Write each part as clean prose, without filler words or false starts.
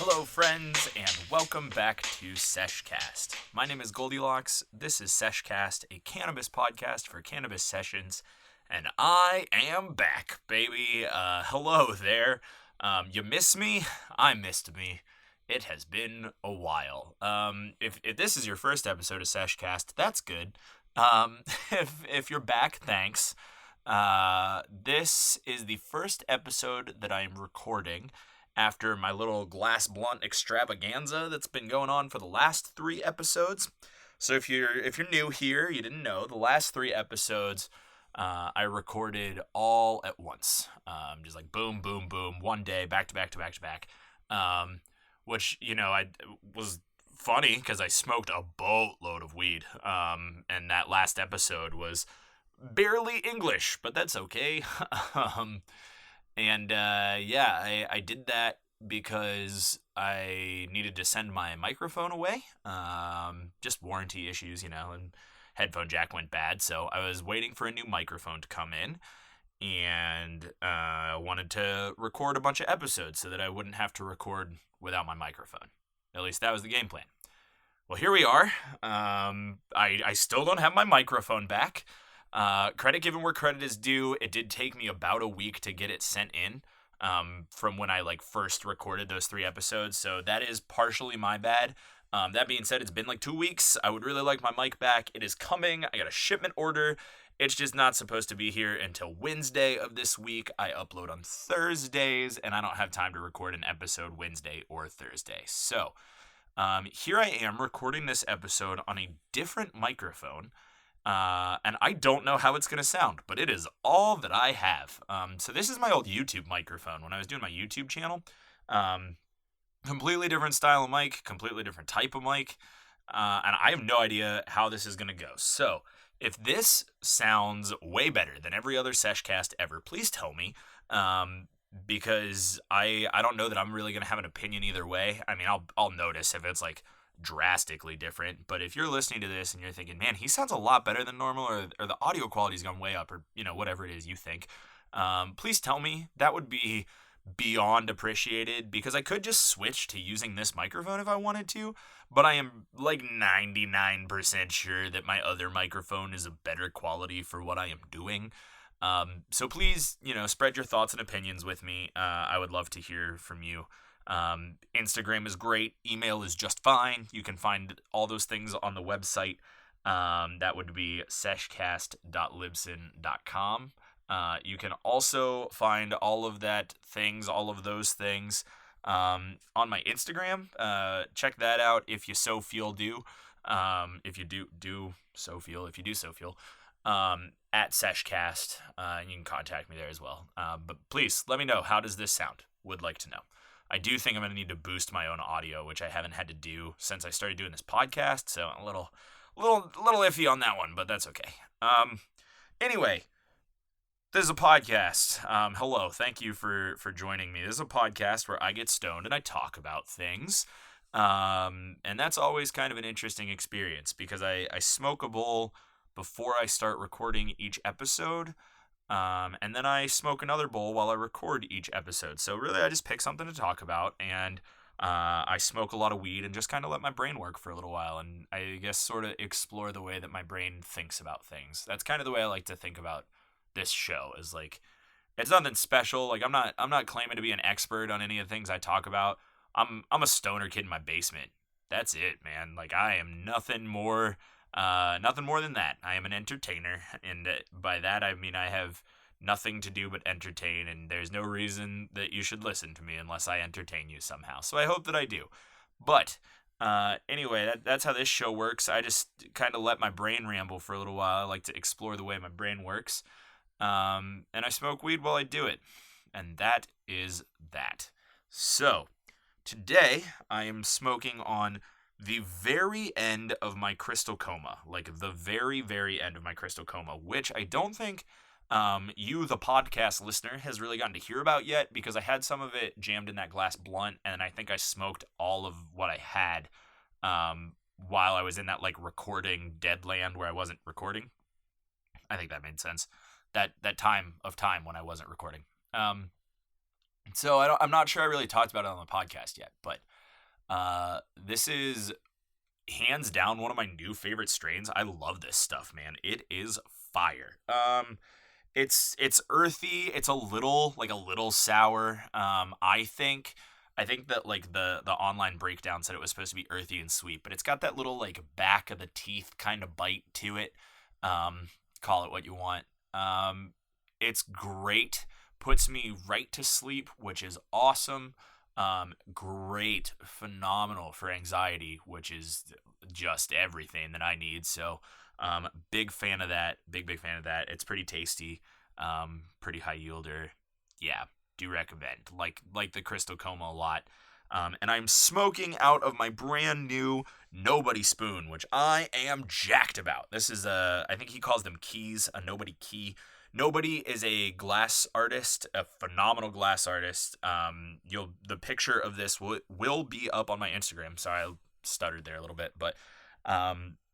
Hello, friends, and welcome back to Sesh Cast. My name is GLDLX. This is Sesh Cast, a cannabis podcast for cannabis sessions, and I am back, baby. Hello there. You miss me? I missed me. It has been a while. If this is your first episode of Sesh Cast, that's good. If you're back, thanks. This is the first episode that I am recording after my little glass blunt extravaganza that's been going on for the last 3 episodes. So if you're new here, you didn't know, the last 3 episodes I recorded all at once. Just like boom, boom, boom, one day, back to back to back to back. Which, I was funny because I smoked a boatload of weed. And that last episode was barely English, but that's okay. I did that because I needed to send my microphone away. Just warranty issues, and headphone jack went bad. So I was waiting for a new microphone to come in and wanted to record a bunch of episodes so that I wouldn't have to record without my microphone. At least that was the game plan. Well, here we are. I still don't have my microphone back. Credit given where credit is due, it did take me about a week to get it sent in from when I first recorded those 3 episodes, so that is partially my bad. That being said, it's been 2 weeks. I would really like my mic back. It is coming. I got a shipment order. It's just not supposed to be here until Wednesday of this week. I upload on Thursdays, and I don't have time to record an episode Wednesday or Thursday. So, here I am recording this episode on a different microphone. And I don't know how it's going to sound, but it is all that I have. So this is my old YouTube microphone when I was doing my YouTube channel. Completely different style of mic, completely different type of mic. And I have no idea how this is going to go. So if this sounds way better than every other Seshcast ever, please tell me. Because I don't know that I'm really going to have an opinion either way. I mean, I'll notice if it's drastically different, but if you're listening to this and you're thinking, man, he sounds a lot better than normal, or the audio quality's gone way up, or whatever it is you think, please tell me. That would be beyond appreciated, because I could just switch to using this microphone if I wanted to, but I am 99% sure that my other microphone is a better quality for what I am doing. So please, spread your thoughts and opinions with me. I would love to hear from you. Instagram is great. Email is just fine. You can find all those things on the website. That would be seshcast.libsyn.com. You can also find all of those things on my Instagram. Check that out if you so feel. If you do so feel. At Sesh Cast. You can contact me there as well. But please let me know, how does this sound? Would like to know. I do think I'm going to need to boost my own audio, which I haven't had to do since I started doing this podcast, so a little iffy on that one, but that's okay. Anyway, this is a podcast. Hello, thank you for joining me. This is a podcast where I get stoned and I talk about things, and that's always kind of an interesting experience, because I smoke a bowl before I start recording each episode. And then I smoke another bowl while I record each episode. So really, I just pick something to talk about, and I smoke a lot of weed and just kind of let my brain work for a little while, and I guess sort of explore the way that my brain thinks about things. That's kind of the way I like to think about this show. Is it's nothing special. I'm not claiming to be an expert on any of the things I talk about. I'm a stoner kid in my basement. That's it, man. I am nothing more than that. I am an entertainer, and by that I mean I have nothing to do but entertain, and there's no reason that you should listen to me unless I entertain you somehow. So I hope that I do. But anyway, that's how this show works. I just kind of let my brain ramble for a little while. I like to explore the way my brain works. And I smoke weed while I do it. And that is that. So today I am smoking on the very end of my crystal coma, the very, very end of my crystal coma, which I don't think you, the podcast listener, has really gotten to hear about yet, because I had some of it jammed in that glass blunt, and I think I smoked all of what I had while I was in that recording deadland where I wasn't recording. I think that made sense. That time when I wasn't recording. So I'm not sure I really talked about it on the podcast yet, but this is hands down one of my new favorite strains. I love this stuff, man. It is fire. It's earthy. It's a little sour. I think that like the online breakdown said it was supposed to be earthy and sweet, but it's got that little like back of the teeth kind of bite to it. Call it what you want. It's great. Puts me right to sleep, which is awesome. Great, phenomenal for anxiety, which is just everything that I need. So, big fan of that. Big fan of that. It's pretty tasty. Pretty high yielder. Yeah, do recommend. Like the Crystal Coma a lot. And I'm smoking out of my brand new Nobody Spoon, which I am jacked about. This is I think he calls them keys, a Nobody key. Nobody is a glass artist, a phenomenal glass artist. The picture of this will be up on my Instagram. Sorry, I stuttered there a little bit, but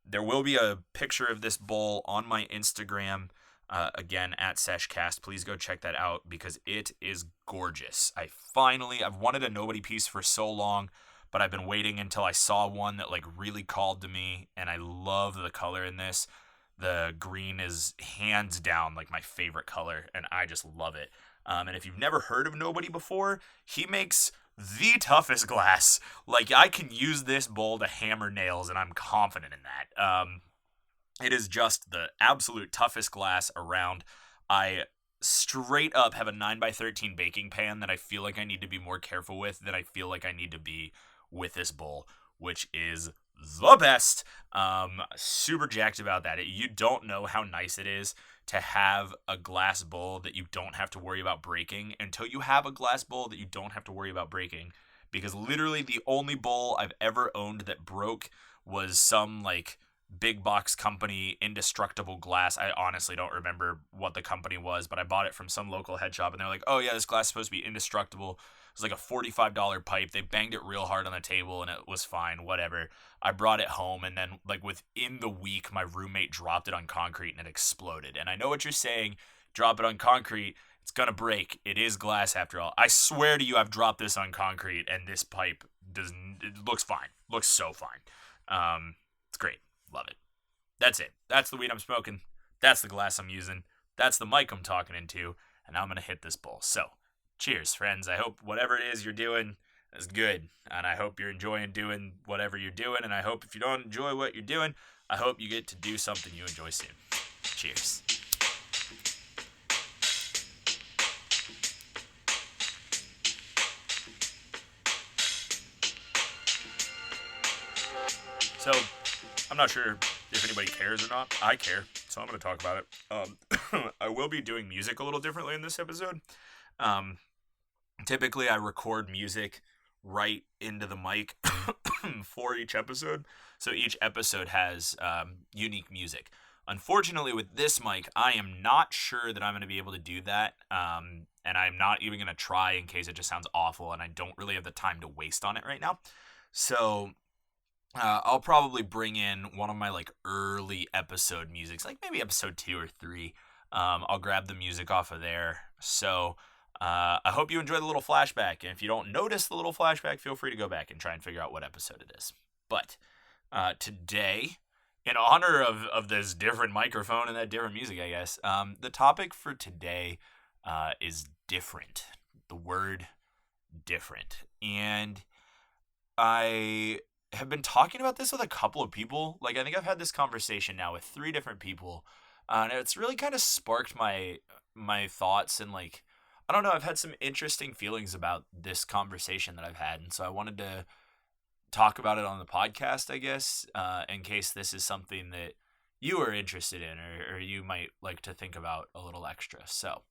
there will be a picture of this bowl on my Instagram. Again, at Sesh Cast. Please go check that out because it is gorgeous. I've wanted a Nobody piece for so long, but I've been waiting until I saw one that like really called to me, and I love the color in this. The green is hands down like my favorite color, and I just love it. And if you've never heard of Nobody before, he makes the toughest glass. Like, I can use this bowl to hammer nails, and I'm confident in that. It is just the absolute toughest glass around. I straight up have a 9x13 baking pan that I feel like I need to be more careful with than I feel like I need to be with this bowl, which is the best. Super jacked about that. You don't know how nice it is to have a glass bowl that you don't have to worry about breaking until you have a glass bowl that you don't have to worry about breaking. Because literally the only bowl I've ever owned that broke was some like big box company indestructible glass. I honestly don't remember what the company was, but I bought it from some local head shop, and they're like, oh yeah, this glass is supposed to be indestructible. It was like a $45 pipe. They banged it real hard on the table and it was fine, whatever. I brought it home, and then like within the week my roommate dropped it on concrete and it exploded. And I know what you're saying, drop it on concrete, it's gonna break. It is glass after all. I swear to you, I've dropped this on concrete and this pipe it looks fine. Looks so fine. It's great. Love it. That's it. That's the weed I'm smoking. That's the glass I'm using. That's the mic I'm talking into. And I'm going to hit this bowl. So, cheers, friends. I hope whatever it is you're doing is good. And I hope you're enjoying doing whatever you're doing. And I hope if you don't enjoy what you're doing, I hope you get to do something you enjoy soon. Cheers. So, I'm not sure if anybody cares or not. I care, so I'm going to talk about it. I will be doing music a little differently in this episode. Typically, I record music right into the mic for each episode, so each episode has unique music. Unfortunately, with this mic, I am not sure that I'm going to be able to do that, and I'm not even going to try in case it just sounds awful, and I don't really have the time to waste on it right now. So I'll probably bring in one of my like early episode musics, like maybe episode 2 or 3. I'll grab the music off of there. So I hope you enjoy the little flashback. And if you don't notice the little flashback, feel free to go back and try and figure out what episode it is. But today, in honor of this different microphone and that different music, I guess, the topic for today is different. The word different. And I have been talking about this with a couple of people. Like, I think I've had this conversation now with 3 different people, and it's really kind of sparked my thoughts, and like, I don't know, I've had some interesting feelings about this conversation that I've had, and so I wanted to talk about it on the podcast, I guess, in case this is something that you are interested in, or you might like to think about a little extra. So,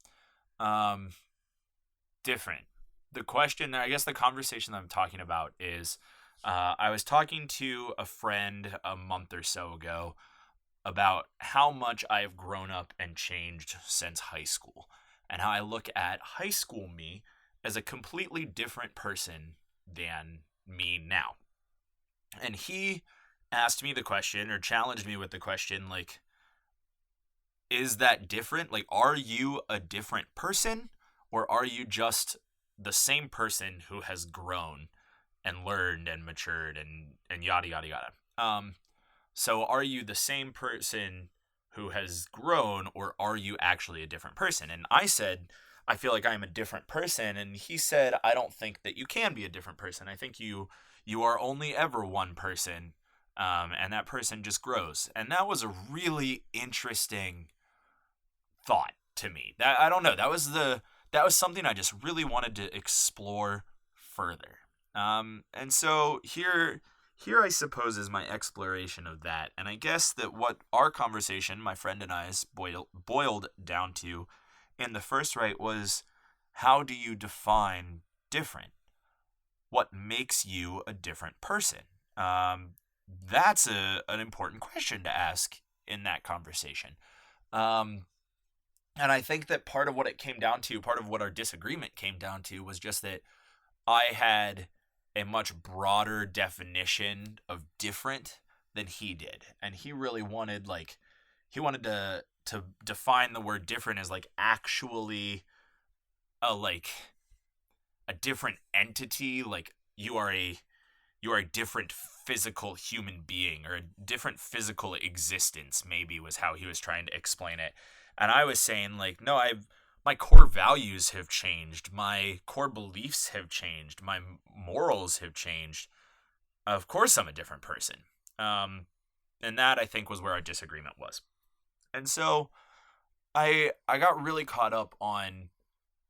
different. The question, I guess the conversation that I'm talking about is, I was talking to a friend a month or so ago about how much I have grown up and changed since high school, and how I look at high school me as a completely different person than me now. And he asked me the question, or challenged me with the question, like, is that different? Like, are you a different person, or are you just the same person who has grown and learned and matured and yada yada yada. So are you the same person who has grown, or are you actually a different person? And I said, I feel like I'm a different person, and he said, I don't think that you can be a different person. I think you are only ever one person, and that person just grows. And that was a really interesting thought to me. That, I don't know, that was something I just really wanted to explore further. And so here I suppose is my exploration of that. And I guess that what our conversation, my friend and I's, boiled down to in the first right was, how do you define different? What makes you a different person? That's an important question to ask in that conversation. And I think that part of what it came down to, part of what our disagreement came down to, was just that I had a much broader definition of different than he did. And he really wanted, to define the word different as actually a different entity, like you are a different physical human being, or a different physical existence, maybe was how he was trying to explain it. And I was saying, no, my core values have changed. My core beliefs have changed. My morals have changed. Of course I'm a different person. And that, I think, was where our disagreement was. And so I got really caught up on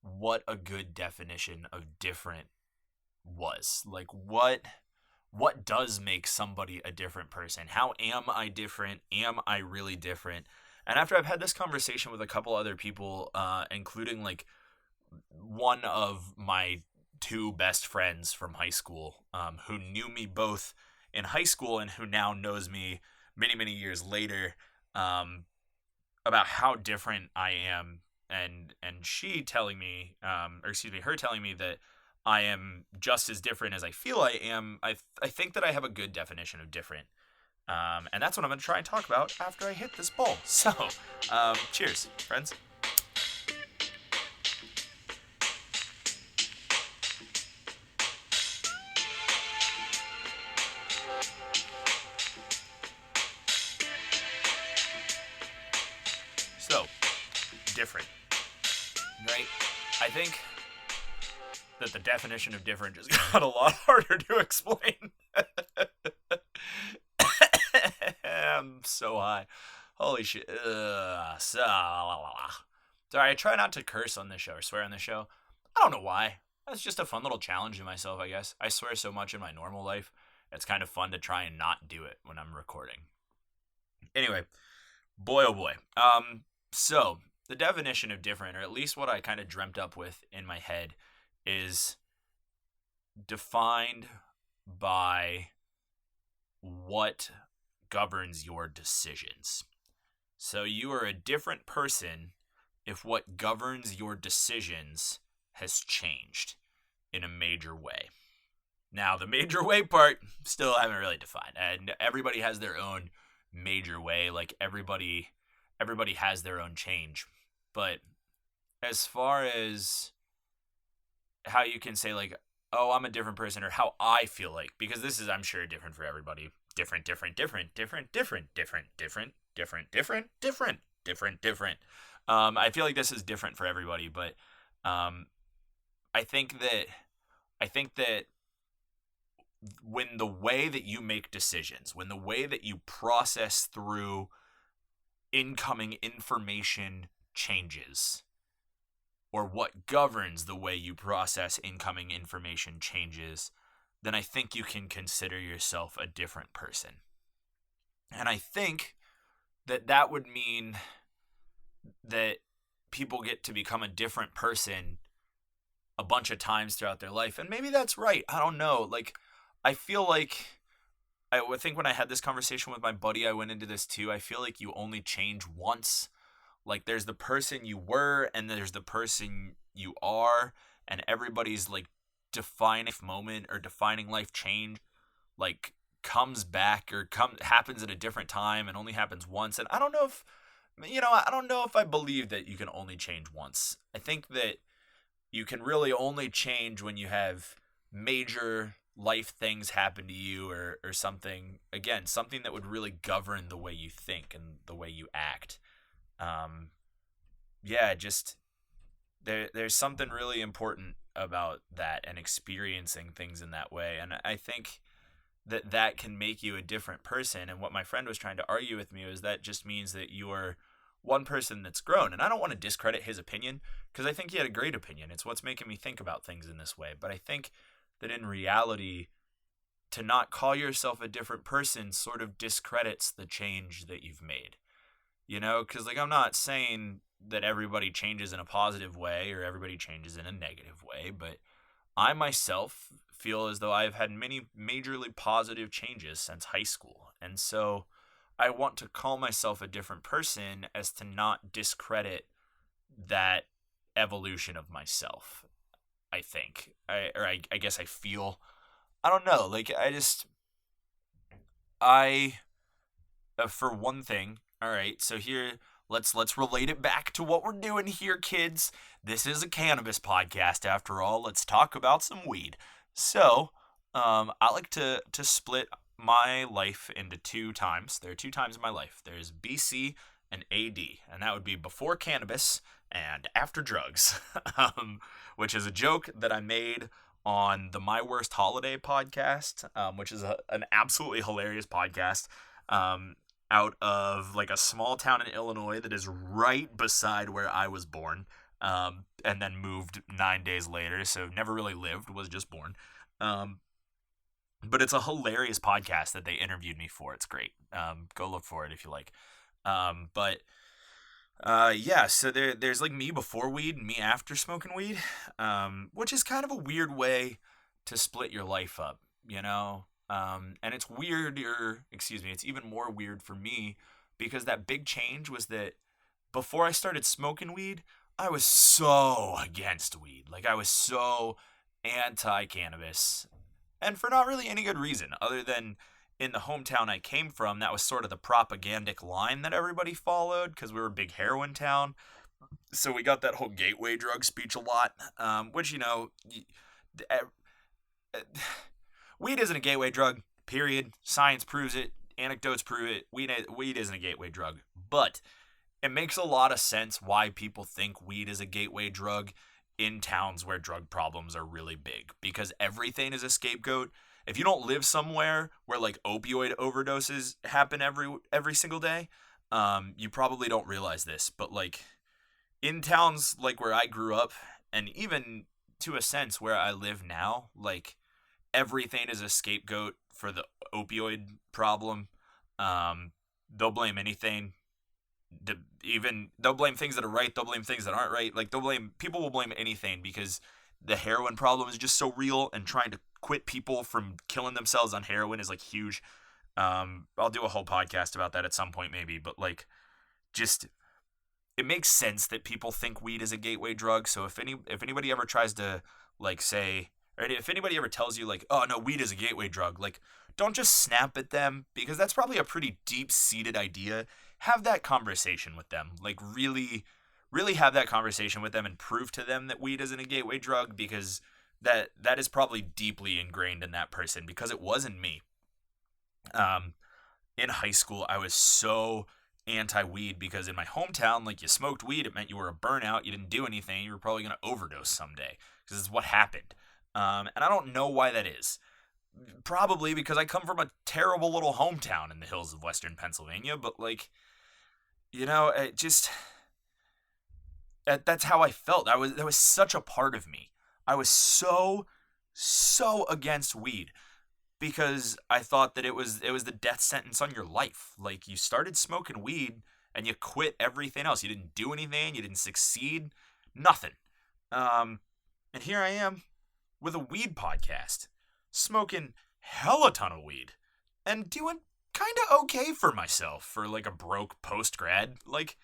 what a good definition of different was. What does make somebody a different person? How am I different? Am I really different? And after I've had this conversation with a couple other people, including one of my two best friends from high school, who knew me both in high school and who now knows me many, many years later, about how different I am, and she telling me, her telling me that I am just as different as I feel I am. I think that I have a good definition of different. And that's what I'm going to try and talk about after I hit this bowl. So, cheers, friends. So, different, right? I think that the definition of different just got a lot harder to explain. I'm so high. Holy shit. Sorry, I try not to curse on this show or swear on this show. I don't know why. That's just a fun little challenge to myself, I guess. I swear so much in my normal life. It's kind of fun to try and not do it when I'm recording. Anyway, boy oh boy. So, the definition of different, or at least what I kind of dreamt up with in my head, is defined by what governs your decisions. So you are a different person if what governs your decisions has changed in a major way. Now, the major way part, still haven't really defined. And everybody has their own major way. Everybody has their own change. But as far as how you can say, oh, I'm a different person, or how I feel like, because this is, I'm sure, different for everybody. Different. I feel like this is different for everybody, but I think that when the way that you make decisions, when the way that you process through incoming information changes, or what governs the way you process incoming information changes, then I think you can consider yourself a different person. And I think that would mean that people get to become a different person a bunch of times throughout their life. And maybe that's right. I don't know. I feel like, I think when I had this conversation with my buddy, I went into this too. I feel like you only change once. There's the person you were, and there's the person you are, and everybody's defining moment or defining life change comes back or happens at a different time and only happens once. And I don't know if I believe that you can only change once. I think that you can really only change when you have major life things happen to you, or something, again, something that would really govern the way you think and the way you act. Yeah, just there's something really important about that and experiencing things in that way. And I think that can make you a different person. And what my friend was trying to argue with me was that just means that you're one person that's grown. And I don't want to discredit his opinion, because I think he had a great opinion. It's what's making me think about things in this way. But I think that in reality, to not call yourself a different person sort of discredits the change that you've made. You know, because like, I'm not saying that everybody changes in a positive way or everybody changes in a negative way, but I myself feel as though I've had many majorly positive changes since high school. And so I want to call myself a different person as to not discredit that evolution of myself. I think, I guess I feel, I don't know, like for one thing, all right, so here, let's relate it back to what we're doing here, kids. This is a cannabis podcast, after all. Let's talk about some weed. So, I like to split my life into 2 times. There are 2 times in my life. There's BC and AD, and that would be before cannabis and after drugs, which is a joke that I made on the My Worst Holiday podcast, which is an absolutely hilarious podcast, out of like a small town in Illinois that is right beside where I was born, and then moved 9 days later, so never really lived, was just born. But it's a hilarious podcast that they interviewed me for. It's great. Go look for it if you like. Yeah, so there's like me before weed and me after smoking weed, which is kind of a weird way to split your life up, you know? And it's it's even more weird for me, because that big change was that before I started smoking weed, I was so against weed. Like, I was so anti-cannabis, and for not really any good reason, other than in the hometown I came from, that was sort of the propagandic line that everybody followed, because we were a big heroin town. So we got that whole gateway drug speech a lot, which, you know, weed isn't a gateway drug, period. Science proves it. Anecdotes prove it. Weed isn't a gateway drug. But it makes a lot of sense why people think weed is a gateway drug in towns where drug problems are really big, because everything is a scapegoat. If you don't live somewhere where like opioid overdoses happen every single day, you probably don't realize this, but like in towns like where I grew up, and even to a sense where I live now, like everything is a scapegoat for the opioid problem. They'll blame anything. They'll blame things that are right. They'll blame things that aren't right. Like people will blame anything, because the heroin problem is just so real, and trying to quit people from killing themselves on heroin is like huge. I'll do a whole podcast about that at some point maybe, but like, just, it makes sense that people think weed is a gateway drug. So if anybody ever tries to like say, or if anybody ever tells you like, oh no, weed is a gateway drug, like, don't just snap at them, because that's probably a pretty deep-seated idea. Have that conversation with them. Like, really, really have that conversation with them and prove to them that weed isn't a gateway drug, because that is probably deeply ingrained in that person, because it wasn't me. In high school, I was so anti-weed, because in my hometown, like, you smoked weed, it meant you were a burnout, you didn't do anything, you were probably going to overdose someday, because it's what happened. And I don't know why that is. Probably because I come from a terrible little hometown in the hills of western Pennsylvania, but like, you know, it just, that's how I felt. That was such a part of me. I was so against weed, because I thought that it was the death sentence on your life. Like, you started smoking weed and you quit everything else. You didn't do anything. You didn't succeed. Nothing. And here I am with a weed podcast, smoking hella ton of weed, and doing kind of okay for myself for like a broke post-grad. Like,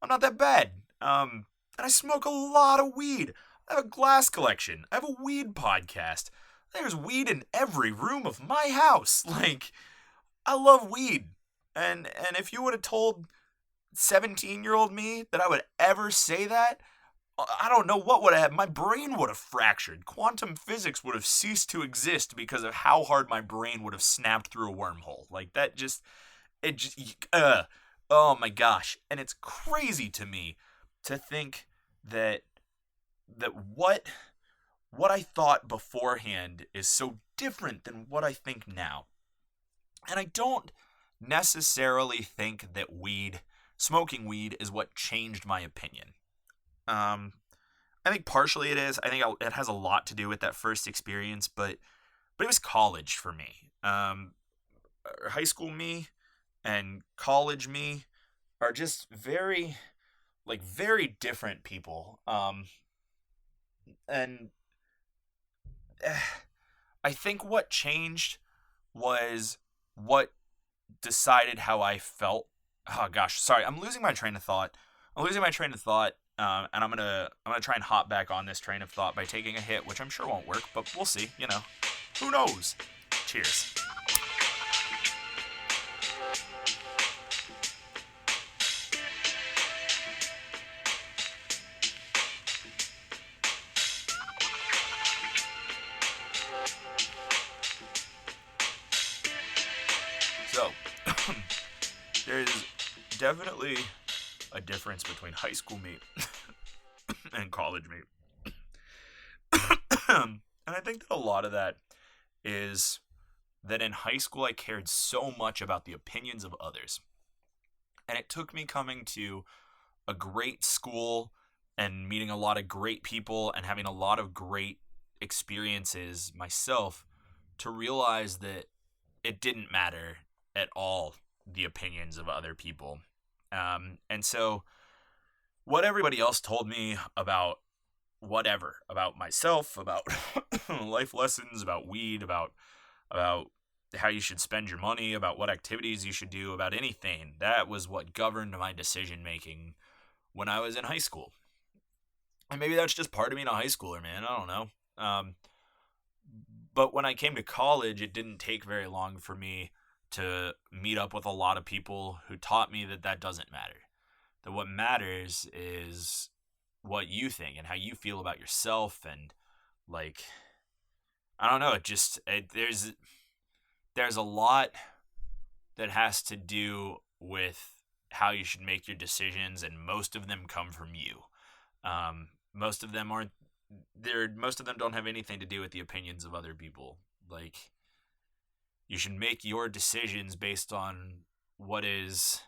I'm not that bad. And I smoke a lot of weed. I have a glass collection. I have a weed podcast. There's weed in every room of my house. Like, I love weed. And if you would have told 17-year-old me that I would ever say that, I don't know what would have happened. My brain would have fractured. Quantum physics would have ceased to exist because of how hard my brain would have snapped through a wormhole. Like, that just, it just, oh my gosh. And it's crazy to me to think that what I thought beforehand is so different than what I think now. And I don't necessarily think that smoking weed is what changed my opinion. I think partially it is. I think it has a lot to do with that first experience, but it was college for me. High school me and college me are just very different people. And I think what changed was what decided how I felt. Oh gosh, sorry, I'm losing my train of thought. And I'm gonna try and hop back on this train of thought by taking a hit, which I'm sure won't work, but we'll see. Who knows? Cheers. So, there's definitely a difference between high school me and college me. And I think that a lot of that is that in high school I cared so much about the opinions of others. And it took me coming to a great school and meeting a lot of great people and having a lot of great experiences myself to realize that it didn't matter at all the opinions of other people. And so what everybody else told me about whatever, about myself, about life lessons, about weed, about how you should spend your money, about what activities you should do, about anything, that was what governed my decision making when I was in high school. And maybe that's just part of being a high schooler, man. I don't know. But when I came to college, it didn't take very long for me to meet up with a lot of people who taught me that doesn't matter. That what matters is what you think and how you feel about yourself. And I don't know, there's a lot that has to do with how you should make your decisions, and most of them come from you. Most of them don't have anything to do with the opinions of other people. You should make your decisions based on what is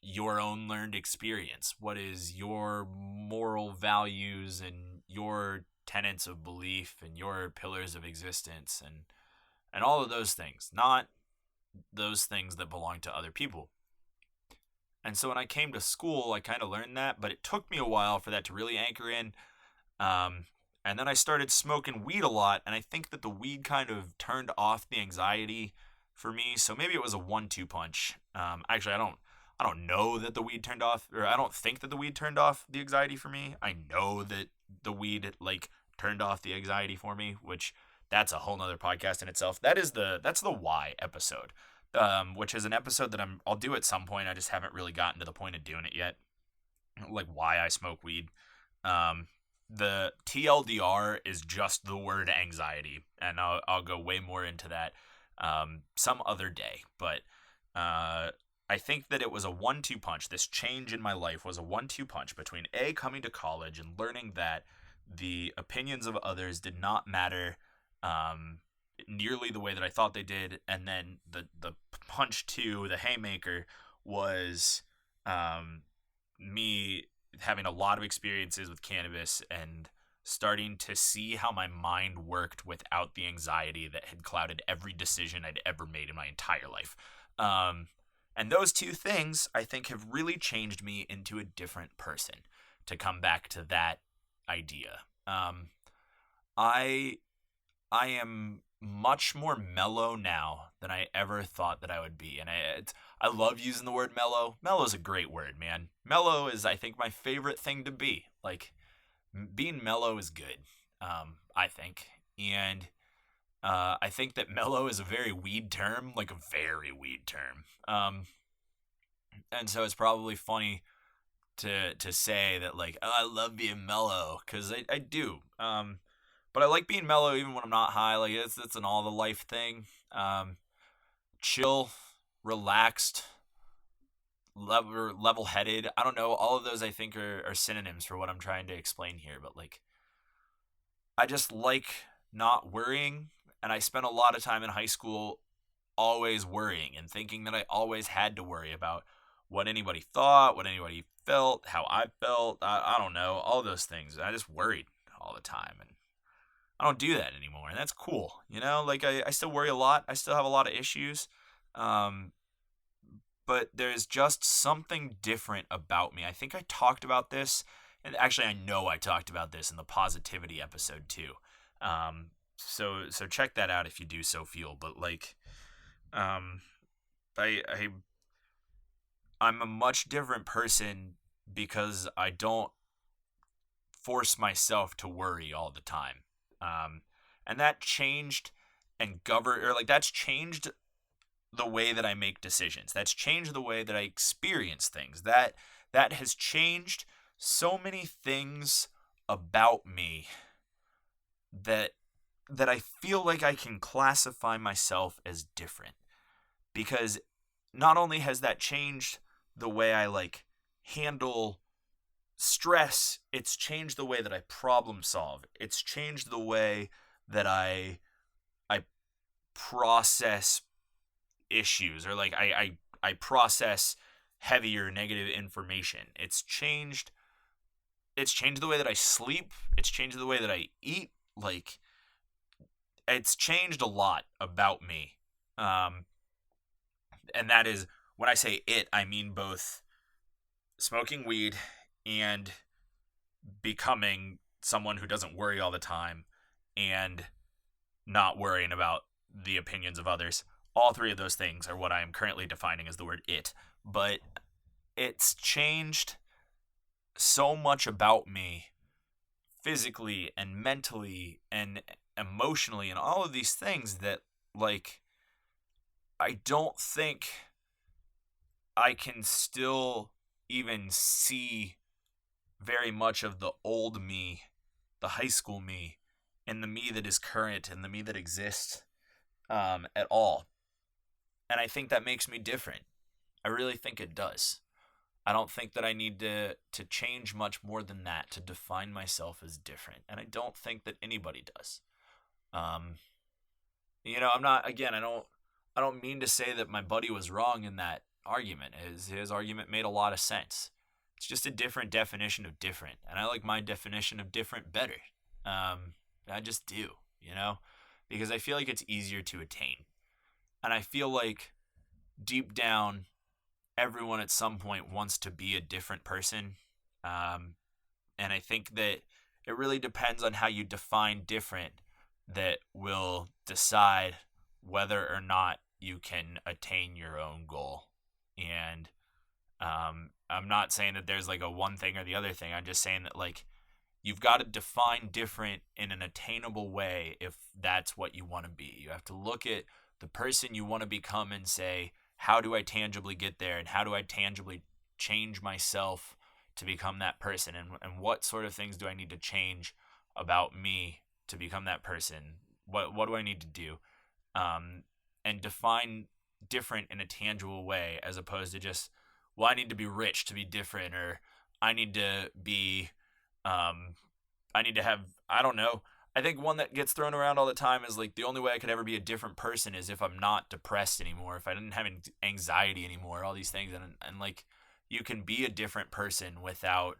your own learned experience, what is your moral values and your tenets of belief and your pillars of existence and all of those things, not those things that belong to other people. And so when I came to school, I kind of learned that, but it took me a while for that to really anchor in. And then I started smoking weed a lot, and I think that the weed kind of turned off the anxiety for me. So maybe it was a 1-2 punch. Actually, I don't know that the weed turned off, or I don't think that the weed turned off the anxiety for me. I know that the weed turned off the anxiety for me, which that's a whole nother podcast in itself. That's the why episode, which is an episode that I'll do at some point. I just haven't really gotten to the point of doing it yet. Why I smoke weed. The TLDR is just the word anxiety, and I'll go way more into that some other day. But I think that it was a 1-2 punch. This change in my life was a 1-2 punch between coming to college and learning that the opinions of others did not matter nearly the way that I thought they did, and then the punch 2, the haymaker, was me having a lot of experiences with cannabis and starting to see how my mind worked without the anxiety that had clouded every decision I'd ever made in my entire life. And those two things, I think, have really changed me into a different person, to come back to that idea. I am much more mellow now than I ever thought that I would be. And I love using the word mellow. Mellow is a great word, man. Mellow is, I think, my favorite thing to be. Being mellow is good, I think. And I think that mellow is a very weed term, a very weed term. And so it's probably funny to say that like, oh, I love being mellow, because I do. But I like being mellow even when I'm not high. Like it's an all the life thing. Chill, relaxed, level headed. I don't know. All of those I think are synonyms for what I'm trying to explain here. But like, I just like not worrying, and I spent a lot of time in high school always worrying and thinking that I always had to worry about what anybody thought, what anybody felt, how I felt. I don't know, all those things. I just worried all the time, and I don't do that anymore, and that's cool. Like I still worry a lot. I still have a lot of issues. But there's just something different about me. I think I talked about this, and actually I know I talked about this in the positivity episode too. So check that out if you do so feel. But like, I'm a much different person because I don't force myself to worry all the time. And that changed that's changed the way that I make decisions. That's changed the way that I experience things. That has changed so many things about me that I feel like I can classify myself as different. Because not only has that changed the way I like handle stress, it's changed the way that I problem solve. It's changed the way that I process issues, or like I process heavier negative information. It's changed the way that I sleep. It's changed the way that I eat. Like, it's changed a lot about me. And that is, when I say it, I mean both smoking weed and becoming someone who doesn't worry all the time and not worrying about the opinions of others. All three of those things are what I am currently defining as the word it. But it's changed so much about me physically and mentally and emotionally and all of these things that, like, I don't think I can still even see very much of the old me, the high school me, and the me that is current and the me that exists at all. And I think that makes me different. I really think it does. I don't think that I need to change much more than that to define myself as different. And I don't think that anybody does. I'm not, again, I don't mean to say that my buddy was wrong in that argument. His argument made a lot of sense. It's just a different definition of different. And I like my definition of different better. I just do, because I feel like it's easier to attain. And I feel like deep down, everyone at some point wants to be a different person. And I think that it really depends on how you define different that will decide whether or not you can attain your own goal. And I'm not saying that there's like a one thing or the other thing. I'm just saying that, like, you've got to define different in an attainable way if that's what you want to be. You have to look at the person you want to become and say, how do I tangibly get there, and how do I tangibly change myself to become that person, and what sort of things do I need to change about me to become that person? What do I need to do? And define different in a tangible way, as opposed to just, well, I need to be rich to be different, or I need to be, I need to have, I don't know. I think one that gets thrown around all the time is like, the only way I could ever be a different person is if I'm not depressed anymore, if I didn't have anxiety anymore, all these things. And like, you can be a different person without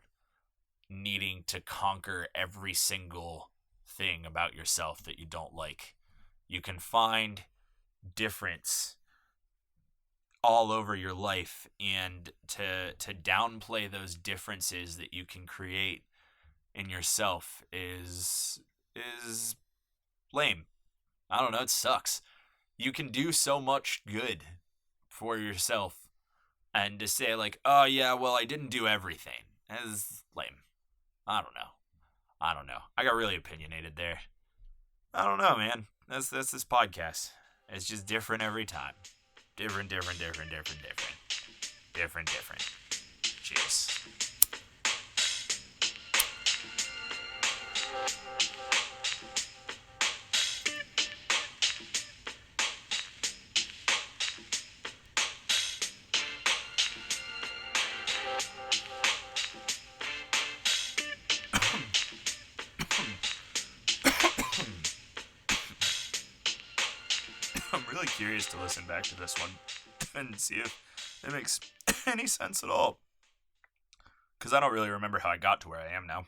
needing to conquer every single thing about yourself that you don't like. You can find difference all over your life, and to downplay those differences that you can create in yourself is lame. I don't know, it sucks. You can do so much good for yourself, and to say like, oh yeah, well, I didn't do everything, is lame. I don't know. I got really opinionated there. I don't know, man. That's this podcast. It's just different every time. Different. Cheers. really curious to listen back to this one and see if it makes any sense at all. Because I don't really remember how I got to where I am now.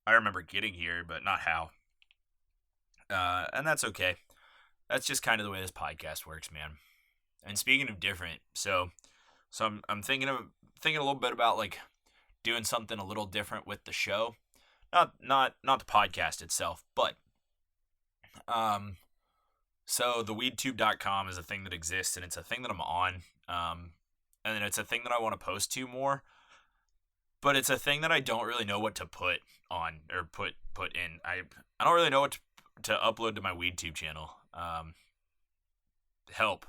I remember getting here, but not how. And that's okay. That's just kind of the way this podcast works, man. And speaking of different, so I'm thinking a little bit about like doing something a little different with the show. Not the podcast itself, but so the weedtube.com is a thing that exists, and it's a thing that I'm on. And then it's a thing that I want to post to more. But it's a thing that I don't really know what to put on or put in. I don't really know what to upload to my WeedTube channel. Help.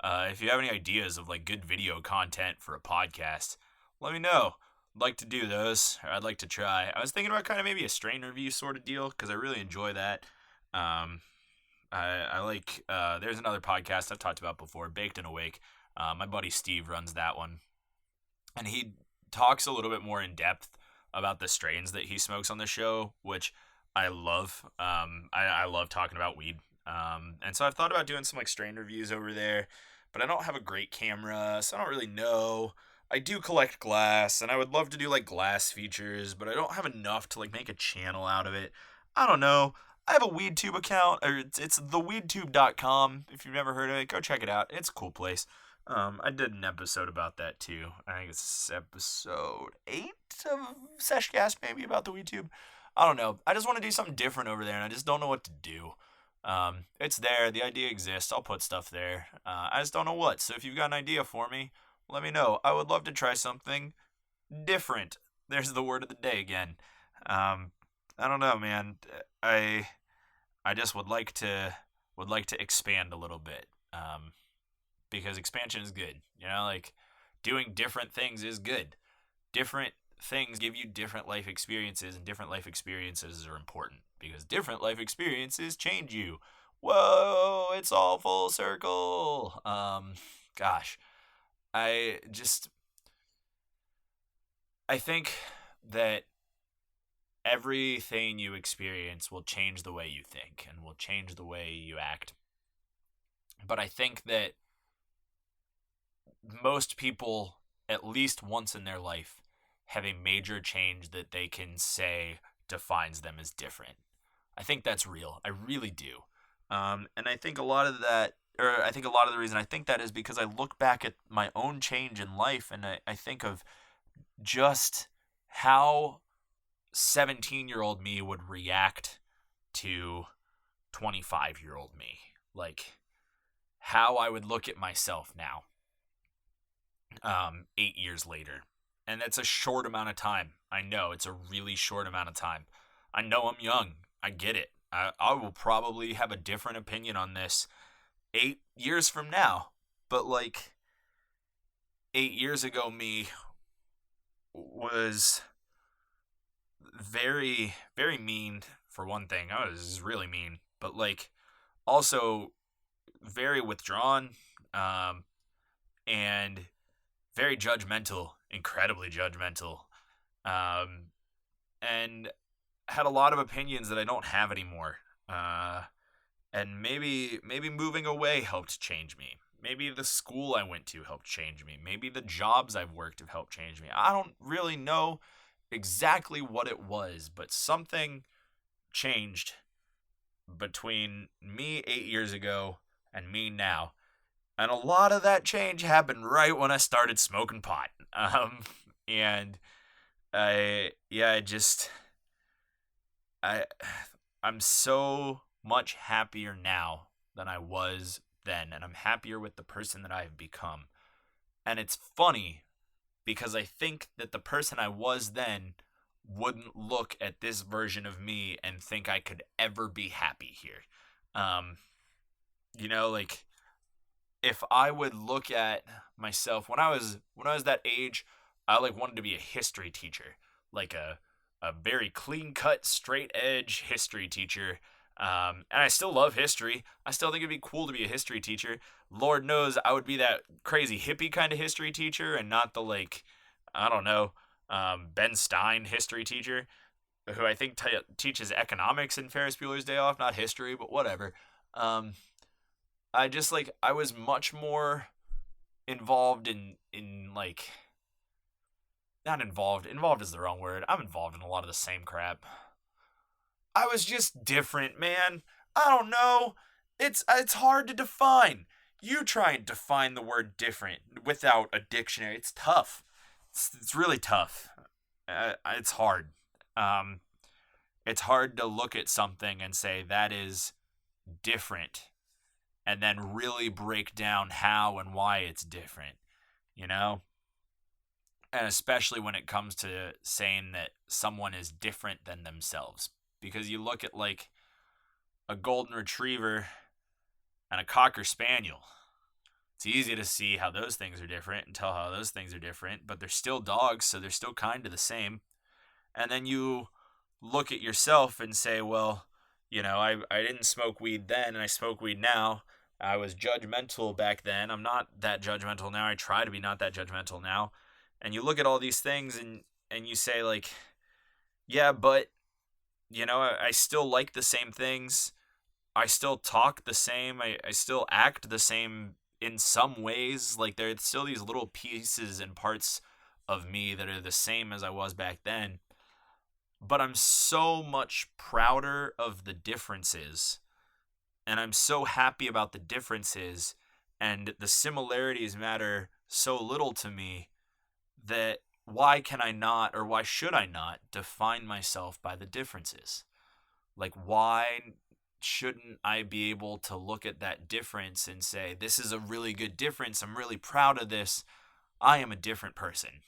If you have any ideas of like good video content for a podcast, let me know. I'd like to do those, or I'd like to try. I was thinking about kind of maybe a strain review sort of deal, because I really enjoy that. I like, there's another podcast I've talked about before, Baked and Awake. My buddy Steve runs that one, and he talks a little bit more in depth about the strains that he smokes on the show, which I love. I love talking about weed. And so I've thought about doing some like strain reviews over there, but I don't have a great camera, so I don't really know. I do collect glass, and I would love to do like glass features, but I don't have enough to like make a channel out of it. I don't know. I have a WeedTube account, or it's theweedtube.com. If you've never heard of it, go check it out. It's a cool place. I did an episode about that too. I think it's episode 8 of Sesh Cast, maybe, about the WeedTube. I don't know. I just want to do something different over there, and I just don't know what to do. It's there. The idea exists. I'll put stuff there. I just don't know what. So if you've got an idea for me, let me know. I would love to try something different. There's the word of the day again. I don't know, man. I just would like to expand a little bit. Because expansion is good. You know, like doing different things is good. Different things give you different life experiences, and different life experiences are important because different life experiences change you. Whoa, it's all full circle. Gosh, I think that everything you experience will change the way you think and will change the way you act. But I think that most people, at least once in their life, have a major change that they can say defines them as different. I think that's real. I really do. And I think a lot of that, or I think a lot of the reason I think that is because I look back at my own change in life, and I think of just how 17-year-old me would react to 25-year-old me. Like, how I would look at myself now. 8 years later. And that's a short amount of time. I know it's a really short amount of time. I know I'm young. I get it. I will probably have a different opinion on this 8 years from now. But like 8 years ago, me was very, very mean, for one thing. I was really mean. But like also very withdrawn. And very judgmental, incredibly judgmental, and had a lot of opinions that I don't have anymore. And maybe moving away helped change me. Maybe the school I went to helped change me. Maybe the jobs I've worked have helped change me. I don't really know exactly what it was, but something changed between me 8 years ago and me now. And a lot of that change happened right when I started smoking pot. And I'm so much happier now than I was then. And I'm happier with the person that I've become. And it's funny because I think that the person I was then wouldn't look at this version of me and think I could ever be happy here. You know, like, if I would look at myself when I was that age, I like wanted to be a history teacher, like a very clean cut, straight edge history teacher. And I still love history. I still think it'd be cool to be a history teacher. Lord knows I would be that crazy hippie kind of history teacher, and not the like, I don't know, Ben Stein history teacher, who I think teaches economics in Ferris Bueller's Day Off, not history, but whatever. I just like I was much more involved in like not involved. Involved is the wrong word. I'm involved in a lot of the same crap. I was just different, man. I don't know. It's hard to define. You try and define the word different without a dictionary. It's tough. It's really tough. It's hard. Um, it's hard to look at something and say that is different and then really break down how and why it's different, you know? And especially when it comes to saying that someone is different than themselves. Because you look at like a golden retriever and a cocker spaniel. It's easy to see how those things are different and tell how those things are different, but they're still dogs, so they're still kind of the same. And then you look at yourself and say, well, I didn't smoke weed then and I smoke weed now. I was judgmental back then. I'm not that judgmental now. I try to be not that judgmental now. And you look at all these things and you say, like, yeah, but, I still like the same things. I still talk the same. I still act the same in some ways. Like, there's still these little pieces and parts of me that are the same as I was back then. But I'm so much prouder of the differences. And I'm so happy about the differences. And the similarities matter so little to me that why can I not, or why should I not, define myself by the differences? Like, why shouldn't I be able to look at that difference and say, this is a really good difference. I'm really proud of this. I am a different person.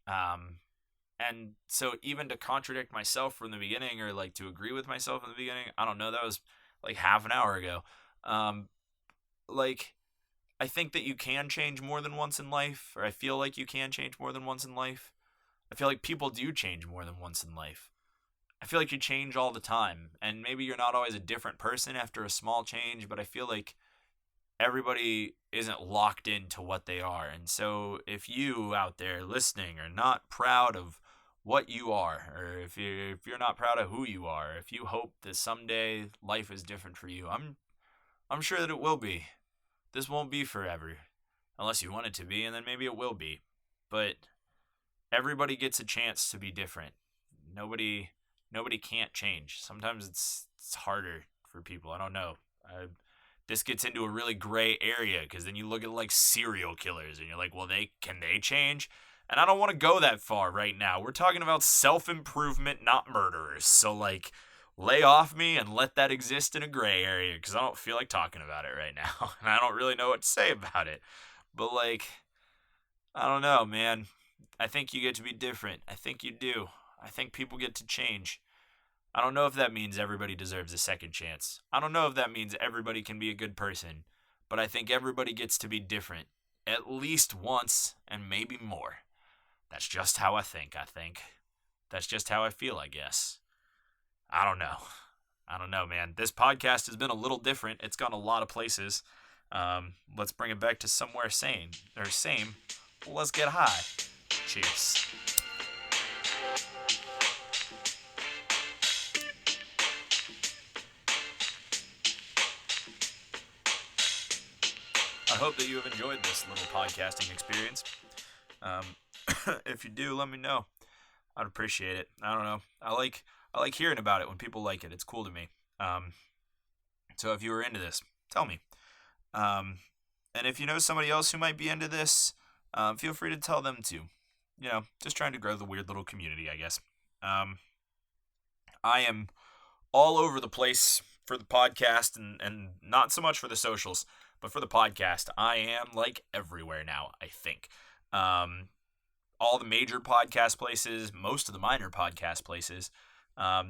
And so even to contradict myself from the beginning, or like to agree with myself in the beginning, I don't know, that was like half an hour ago. Like, I think that you can change more than once in life, or I feel like you can change more than once in life. I feel like people do change more than once in life. I feel like you change all the time, and maybe you're not always a different person after a small change, but I feel like everybody isn't locked into what they are. And so if you out there listening are not proud of what you are, or if you're not proud of who you are, if you hope that someday life is different for you, I'm sure that it will be. This won't be forever, unless you want it to be, and then maybe it will be. But everybody gets a chance to be different. Nobody can't change. Sometimes it's harder for people. I don't know. This gets into a really gray area, because then you look at like serial killers and you're like, well, can they change? And I don't want to go that far right now. We're talking about self-improvement, not murderers. So like, lay off me and let that exist in a gray area, because I don't feel like talking about it right now. And I don't really know what to say about it. But like, I don't know, man. I think you get to be different. I think you do. I think people get to change. I don't know if that means everybody deserves a second chance. I don't know if that means everybody can be a good person. But I think everybody gets to be different. At least once, and maybe more. That's just how I think. That's just how I feel, I guess. I don't know, man. This podcast has been a little different. It's gone a lot of places. Let's bring it back to somewhere same. Let's get high. Cheers. I hope that you have enjoyed this little podcasting experience. If you do, let me know. I'd appreciate it. I don't know. I like hearing about it when people like it. It's cool to me. So if you were into this, tell me. And if you know somebody else who might be into this, feel free to tell them too. Just trying to grow the weird little community, I guess. I am all over the place for the podcast, and not so much for the socials, but for the podcast. I am like everywhere now, I think. All the major podcast places, most of the minor podcast places.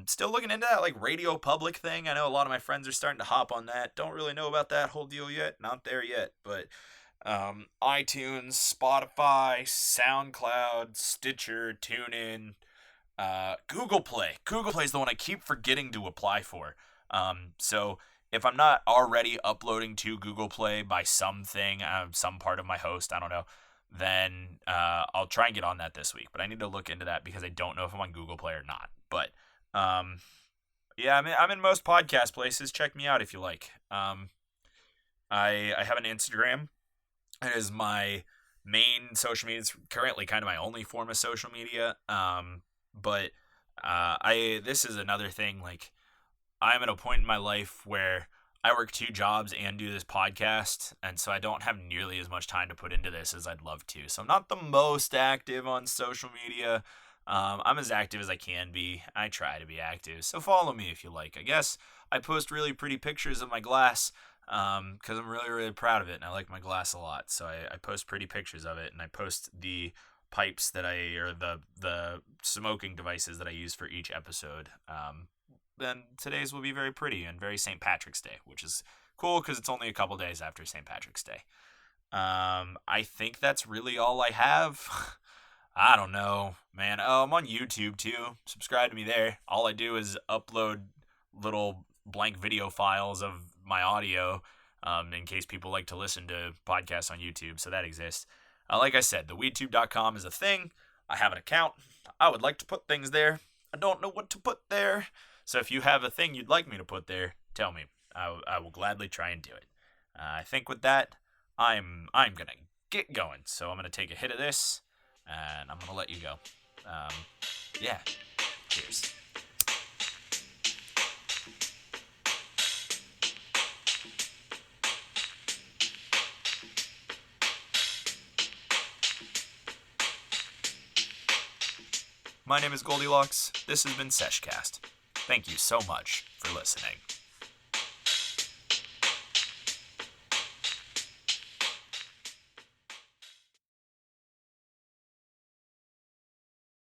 Still looking into that like Radio Public thing. I know a lot of my friends are starting to hop on that. Don't really know about that whole deal yet. Not there yet. But iTunes, Spotify, SoundCloud, Stitcher, TuneIn, Google Play. Google Play is the one I keep forgetting to apply for. So if I'm not already uploading to Google Play by something, some part of my host, I don't know, then I'll try and get on that this week. But I need to look into that, because I don't know if I'm on Google Play or not. But yeah, I'm in most podcast places. Check me out if you like. I have an Instagram. It is my main social media. It's currently kind of my only form of social media. But I this is another thing. Like, I'm at a point in my life where I work 2 jobs and do this podcast, and so I don't have nearly as much time to put into this as I'd love to. So I'm not the most active on social media. I'm as active as I can be. I try to be active, so follow me if you like. I guess I post really pretty pictures of my glass because I'm really, really proud of it, and I like my glass a lot. So I post pretty pictures of it, and I post the pipes that or the smoking devices that I use for each episode. Then today's will be very pretty and very St. Patrick's Day, which is cool because it's only a couple days after St. Patrick's Day. I think that's really all I have. I don't know, man. Oh, I'm on YouTube too. Subscribe to me there. All I do is upload little blank video files of my audio in case people like to listen to podcasts on YouTube, so that exists. Like I said, the weedtube.com is a thing. I have an account. I would like to put things there. I don't know what to put there. So if you have a thing you'd like me to put there, tell me. I will gladly try and do it. I think with that, I'm gonna get going. So I'm gonna take a hit of this, and I'm gonna let you go. Yeah. Cheers. My name is Goldilocks. This has been Sesh Cast. Thank you so much for listening.